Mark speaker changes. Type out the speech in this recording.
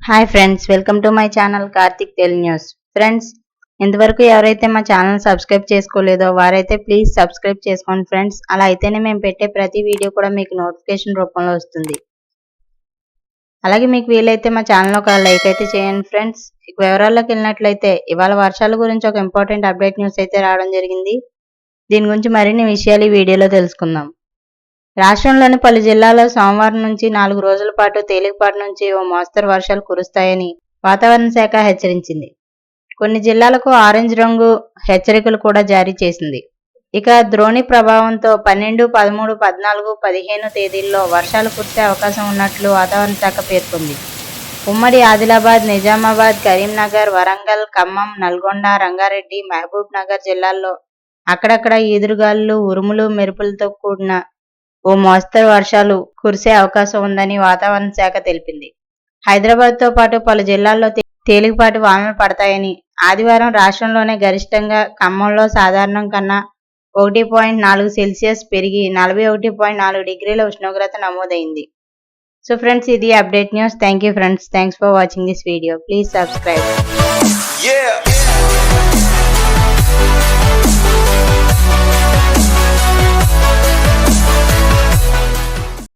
Speaker 1: Hi friends, welcome to my channel Karthik tell news. Friends, ఇంతవరకు ఎవరైతే మా ఛానల్ సబ్స్క్రైబ్ చేసుకోలేదో వారైతే ప్లీజ్ సబ్స్క్రైబ్ చేసుకోండి ఫ్రెండ్స్. అలా అయితేనే మేము పెట్టే ప్రతి వీడియో కూడా మీకు నోటిఫికేషన్ రూపంలో వస్తుంది. అలాగే మీకు వీలైతే మా ఛానల్ ఒక లైక్ అయితే చేయండి ఫ్రెండ్స్. ఇక వివరాల్లోకి వెళ్ళినట్లయితే ఇవాళ వర్షాల గురించి ఒక ఇంపార్టెంట్ అప్డేట్ న్యూస్ అయితే రావడం జరిగింది. దీని గురించి మరిన్ని విషయాలు ఈ వీడియోలో తెలుసుకుందాం. రాష్ట్రంలోని పలు జిల్లాల్లో సోమవారం నుంచి 4 రోజుల పాటు తేలికపాటి నుంచి ఓ మోస్తరు వర్షాలు కురుస్తాయని వాతావరణ శాఖ హెచ్చరించింది. కొన్ని జిల్లాలకు ఆరెంజ్ రంగు హెచ్చరికలు కూడా జారీ చేసింది. ఇక ద్రోణి ప్రభావంతో 12, 13, 14, 15 తేదీల్లో వర్షాలు కురిసే అవకాశం ఉన్నట్లు వాతావరణ శాఖ పేర్కొంది. ఉమ్మడి ఆదిలాబాద్, నిజామాబాద్, కరీంనగర్, వరంగల్, ఖమ్మం, నల్గొండ, రంగారెడ్డి, మహబూబ్ నగర్ జిల్లాల్లో అక్కడక్కడ ఈదురుగాలులు, ఉరుములు, మెరుపులతో కూడిన ఓ మోస్తరు వర్షాలు కురిసే అవకాశం ఉందని వాతావరణ శాఖ తెలిపింది. హైదరాబాద్తో పాటు పలు జిల్లాల్లో తేలికపాటి వానలు పడతాయని, ఆదివారం రాష్ట్రంలోనే గరిష్టంగా ఖమ్మంలో సాధారణం కన్నా 1.4 సెల్సియస్ పెరిగి 41.4 డిగ్రీల ఉష్ణోగ్రత నమోదైంది. సో ఫ్రెండ్స్, ఇది update news. Thank you friends. Thanks for watching this video. Please subscribe.